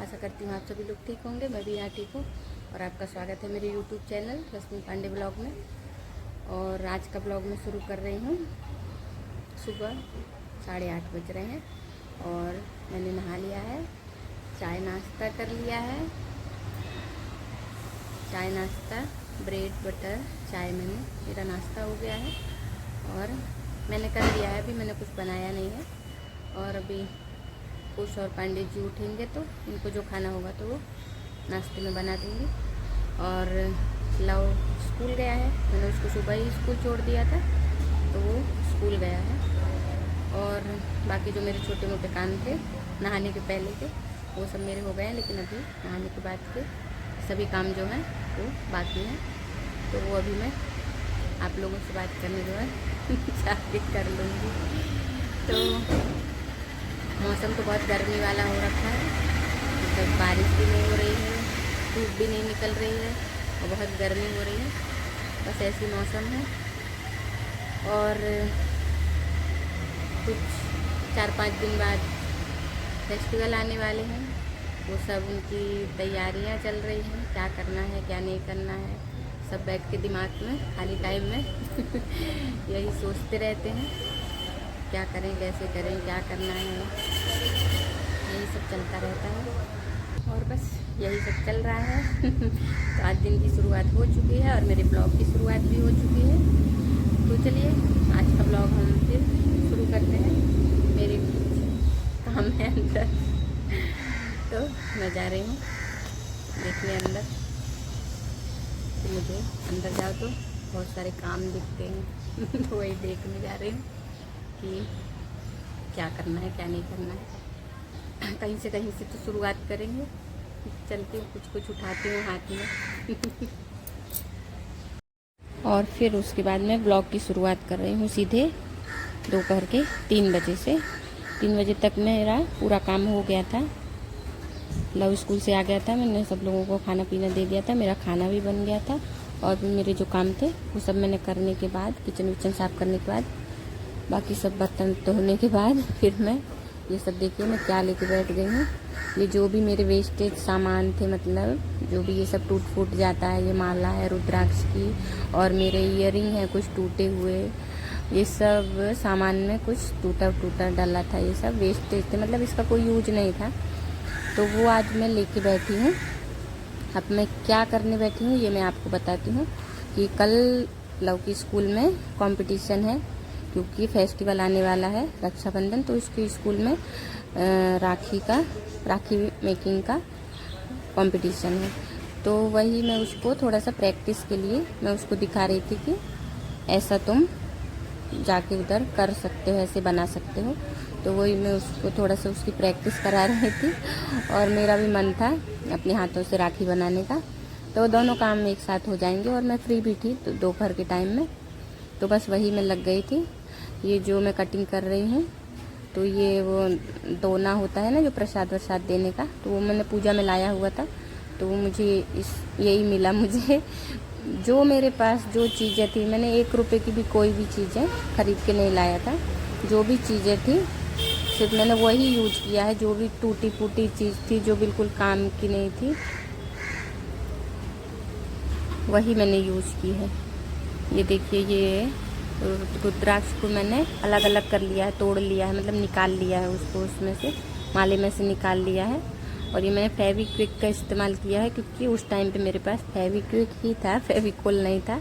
आशा करती हूँ आप सभी लोग ठीक होंगे, मैं भी यहाँ ठीक हूँ। और आपका स्वागत है मेरे यूट्यूब चैनल रश्मि पांडे ब्लॉग में। और आज का ब्लॉग मैं शुरू कर रही हूँ। सुबह 8:30 बज रहे हैं और मैंने नहा लिया है, चाय नाश्ता कर लिया है। चाय नाश्ता, ब्रेड बटर चाय मेरा नाश्ता हो गया है और मैंने कर लिया है। अभी मैंने कुछ बनाया नहीं है और अभी कुछ और पांडे जी उठेंगे तो इनको जो खाना होगा तो वो नाश्ते में बना दूँगी। और लव स्कूल गया है, मैंने उसको सुबह ही स्कूल छोड़ दिया था तो वो स्कूल गया है। और बाकी जो मेरे छोटे मोटे काम थे नहाने के पहले के वो सब मेरे हो गए हैं, लेकिन अभी नहाने के बाद के सभी काम जो हैं वो बाकी हैं। तो वो अभी मैं आप लोगों से बात करने जो है जाके कर लूँगी। तो मौसम तो बहुत गर्मी वाला हो रखा है, मतलब बारिश भी नहीं हो रही है, धूप भी नहीं निकल रही है और बहुत गर्मी हो रही है। बस ऐसी मौसम है। और कुछ 4-5 दिन बाद फेस्टिवल आने वाले हैं, वो सब उनकी तैयारियां चल रही हैं। क्या करना है क्या नहीं करना है सब बैठ के दिमाग में खाली टाइम में यही सोचते रहते हैं, क्या करें कैसे करें क्या करना है, यही सब चलता रहता है। और बस यही सब चल रहा है तो आज दिन की शुरुआत हो चुकी है और मेरे ब्लॉग की शुरुआत भी हो चुकी है। तो चलिए आज का ब्लॉग हम फिर शुरू करते हैं। मेरे काम है अंदर तो मैं जा रही हूँ देखने अंदर। तो मुझे अंदर जाओ तो बहुत सारे काम दिखते हैं तो वही देखने जा रही हूँ कि क्या करना है क्या नहीं करना है। कहीं से तो शुरुआत करेंगे। चलती हूँ, कुछ उठाती हूँ हाथ में और फिर उसके बाद मैं ब्लॉग की शुरुआत कर रही हूँ सीधे दोपहर के 3 बजे से। 3 बजे तक मेरा पूरा काम हो गया था। लव स्कूल से आ गया था, मैंने सब लोगों को खाना पीना दे दिया था, मेरा खाना भी बन गया था और भी मेरे जो काम थे वो सब मैंने करने के बाद, किचन विचन साफ़ करने के बाद, बाकी सब बर्तन धोने के बाद फिर मैं ये सब देखिए मैं क्या लेके बैठ गई हूँ। ये जो भी मेरे वेस्टेज सामान थे, मतलब जो भी ये सब टूट फूट जाता है, ये माला है रुद्राक्ष की और मेरे ईयरिंग है कुछ टूटे हुए, ये सब सामान में कुछ टूटा डला था, ये सब वेस्टेज थे, मतलब इसका कोई यूज नहीं था। तो वो आज मैं लेके बैठी हूँ। अब मैं क्या करने बैठी हूँ ये मैं आपको बताती हूँ कि कल लव की स्कूल में कंपटीशन है, क्योंकि फेस्टिवल आने वाला है रक्षाबंधन, तो उसके स्कूल में राखी मेकिंग का कंपटीशन है। तो वही मैं उसको थोड़ा सा प्रैक्टिस के लिए मैं उसको दिखा रही थी कि ऐसा तुम जाके उधर कर सकते हो, ऐसे बना सकते हो। तो वही मैं उसको थोड़ा सा उसकी प्रैक्टिस करा रही थी और मेरा भी मन था अपने हाथों से राखी बनाने का। तो दोनों काम एक साथ हो जाएंगे और मैं फ्री भी थी तो दोपहर के टाइम में, तो बस वही मैं लग गई थी। ये जो मैं कटिंग कर रही हूँ तो ये वो दोना होता है ना जो प्रसाद वरसाद देने का, तो वो मैंने पूजा में लाया हुआ था, तो वो मुझे यही मिला मुझे। जो मेरे पास जो चीज़ें थी, मैंने 1 रुपये की भी कोई भी चीज़ें खरीद के नहीं लाया था। जो भी चीज़ें थी सिर्फ मैंने वही यूज किया है। जो भी टूटी फूटी चीज़ थी जो बिल्कुल काम की नहीं थी वही मैंने यूज की है। ये देखिए ये रुद्राक्ष को मैंने अलग अलग कर लिया है, तोड़ लिया है, मतलब निकाल लिया है उसको, उसमें से माले में से निकाल लिया है। और ये मैंने फेविक्विक का इस्तेमाल किया है क्योंकि उस टाइम पे मेरे पास फेविक्विक ही था, फेविकोल नहीं था।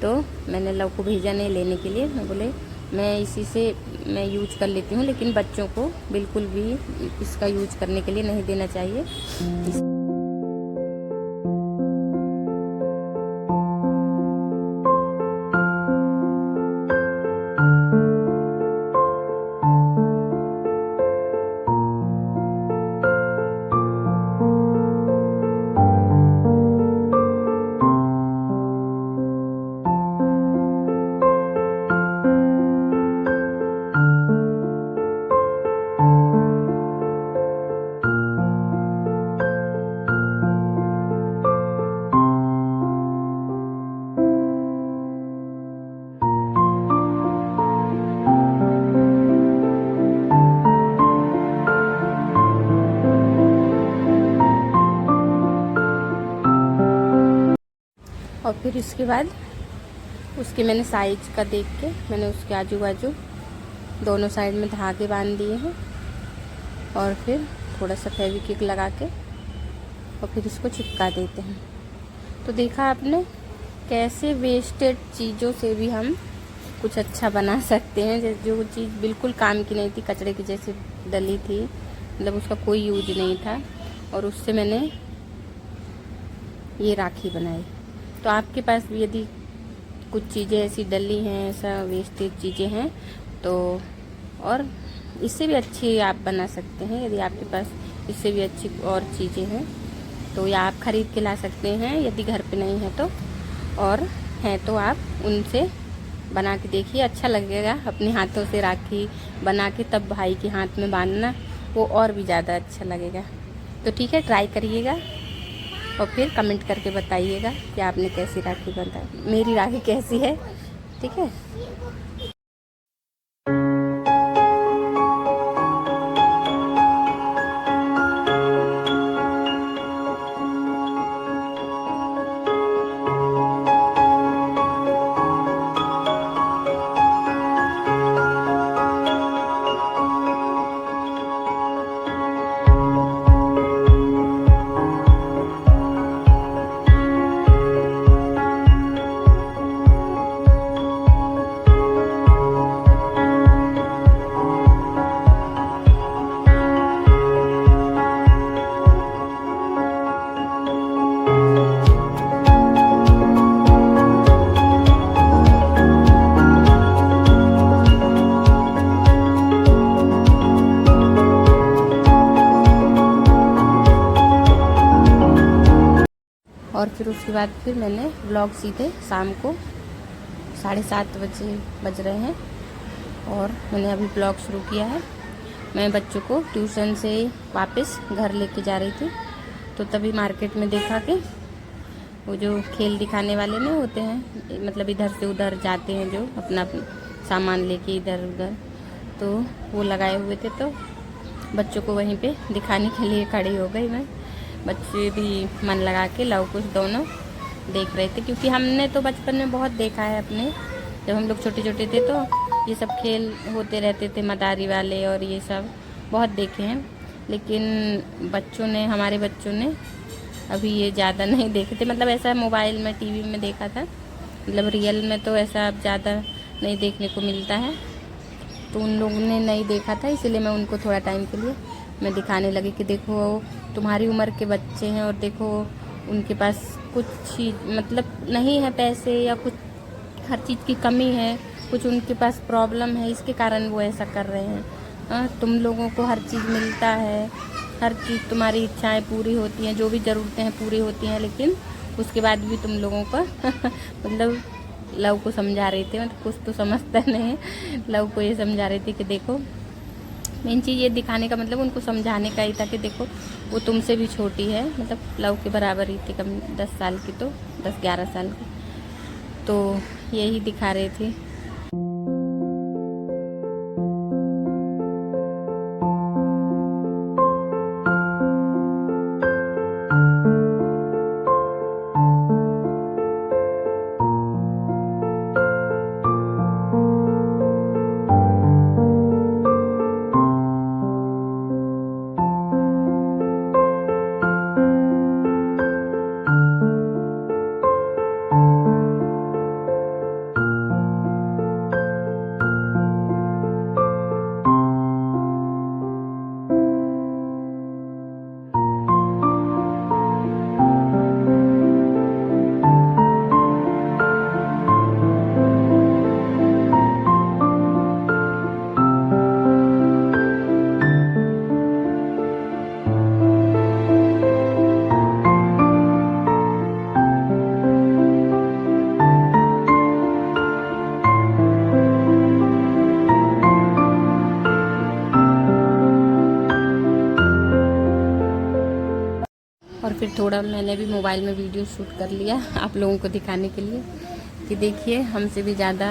तो मैंने लव को भेजा नहीं लेने के लिए, मैं बोले मैं इसी से मैं यूज कर लेती हूँ, लेकिन बच्चों को बिल्कुल भी इसका यूज करने के लिए नहीं देना चाहिए। और फिर इसके बाद उसके मैंने साइज का देख के मैंने उसके आजू बाजू दोनों साइड में धागे बांध दिए हैं और फिर थोड़ा सा फेविक्विक लगा के और फिर इसको चिपका देते हैं। तो देखा आपने कैसे वेस्टेड चीज़ों से भी हम कुछ अच्छा बना सकते हैं। जो चीज़ बिल्कुल काम की नहीं थी, कचरे की जैसे डली थी, मतलब उसका कोई यूज नहीं था, और उससे मैंने ये राखी बनाई। तो आपके पास भी यदि कुछ चीज़ें ऐसी डली हैं, ऐसा वेस्टेज चीज़ें हैं, तो और इससे भी अच्छी आप बना सकते हैं। यदि आपके पास इससे भी अच्छी और चीज़ें हैं तो या आप ख़रीद के ला सकते हैं यदि घर पे नहीं है तो, और हैं तो आप उनसे बना के देखिए, अच्छा लगेगा। अपने हाथों से राखी बना के तब भाई के हाथ में बांधना, वो और भी ज़्यादा अच्छा लगेगा। तो ठीक है, ट्राई करिएगा और फिर कमेंट करके बताइएगा कि आपने कैसी राखी बना, मेरी राखी कैसी है। ठीक है। और फिर उसके बाद फिर मैंने व्लॉग सीधे शाम को 7:30 बजे बज रहे हैं और मैंने अभी व्लॉग शुरू किया है। मैं बच्चों को ट्यूशन से वापस घर लेके जा रही थी, तो तभी मार्केट में देखा कि वो जो खेल दिखाने वाले नहीं होते हैं, मतलब इधर से उधर जाते हैं जो अपना सामान लेके इधर उधर, तो वो लगाए हुए थे। तो बच्चों को वहीं पे दिखाने के लिए खड़ी हो गई मैं। बच्चे भी मन लगा के लव कुश दोनों देख रहे थे, क्योंकि हमने तो बचपन में बहुत देखा है अपने, जब हम लोग छोटे छोटे थे तो ये सब खेल होते रहते थे, मदारी वाले और ये सब बहुत देखे हैं। लेकिन बच्चों ने, हमारे बच्चों ने अभी ये ज़्यादा नहीं देखे थे, मतलब ऐसा मोबाइल में टीवी में देखा था, मतलब रियल में तो ऐसा अब ज़्यादा नहीं देखने को मिलता है। तो उन लोगों ने नहीं देखा था, इसलिए मैं उनको थोड़ा टाइम के लिए मैं दिखाने लगी कि देखो तुम्हारी उम्र के बच्चे हैं और देखो उनके पास कुछ चीज़ मतलब नहीं है, पैसे या कुछ हर चीज़ की कमी है, कुछ उनके पास प्रॉब्लम है, इसके कारण वो ऐसा कर रहे हैं। तुम लोगों को हर चीज़ मिलता है, हर चीज़ तुम्हारी इच्छाएं पूरी होती हैं, जो भी ज़रूरतें हैं पूरी होती हैं, लेकिन उसके बाद भी तुम लोगों को मतलब लव को समझा रही थी, मतलब कुछ तो समझता नहीं, लव को ये समझा रही थी कि देखो, मेन चीज़ ये दिखाने का मतलब उनको समझाने का ही था कि देखो वो तुमसे भी छोटी है, मतलब लव के बराबर ही थी, कम 10 साल की, तो 10-11 साल की, तो यही दिखा रहे थे। और फिर थोड़ा मैंने भी मोबाइल में वीडियो शूट कर लिया आप लोगों को दिखाने के लिए कि देखिए हमसे भी ज़्यादा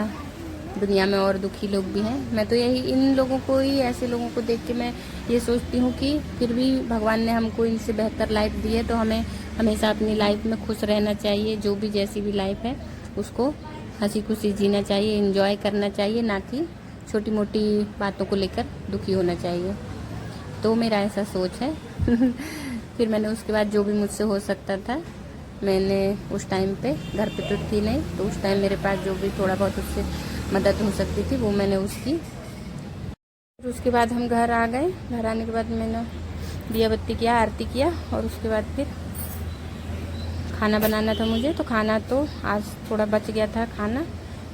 दुनिया में और दुखी लोग भी हैं। मैं तो यही इन लोगों को ही, ऐसे लोगों को देख के मैं ये सोचती हूँ कि फिर भी भगवान ने हमको इनसे बेहतर लाइफ दी है, तो हमें हमेशा अपनी लाइफ में खुश रहना चाहिए। जो भी जैसी भी लाइफ है उसको हंसी खुशी जीना चाहिए, एंजॉय करना चाहिए, ना कि छोटी मोटी बातों को लेकर दुखी होना चाहिए। तो मेरा ऐसा सोच है। फिर मैंने उसके बाद जो भी मुझसे हो सकता था, मैंने उस टाइम पे घर पे तो थी नहीं, तो उस टाइम मेरे पास जो भी थोड़ा बहुत उससे मदद हो सकती थी वो मैंने उसकी। फिर उसके बाद हम घर आ गए। घर आने के बाद मैंने दिया बत्ती किया, आरती किया, और उसके बाद फिर खाना बनाना था मुझे। तो खाना तो आज थोड़ा बच गया था खाना,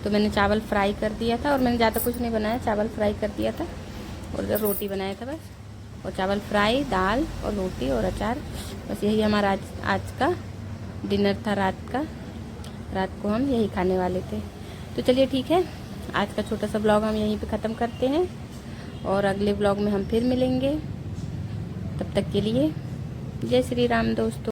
तो मैंने चावल फ्राई कर दिया था, और मैंने ज़्यादा कुछ नहीं बनाया, चावल फ्राई कर दिया था और इधर रोटी बनाया था बस। और चावल फ्राई, दाल और रोटी और अचार, बस यही हमारा आज का डिनर था। रात को हम यही खाने वाले थे। तो चलिए ठीक है, आज का छोटा सा ब्लॉग हम यहीं पे ख़त्म करते हैं, और अगले ब्लॉग में हम फिर मिलेंगे। तब तक के लिए जय श्री राम दोस्तों।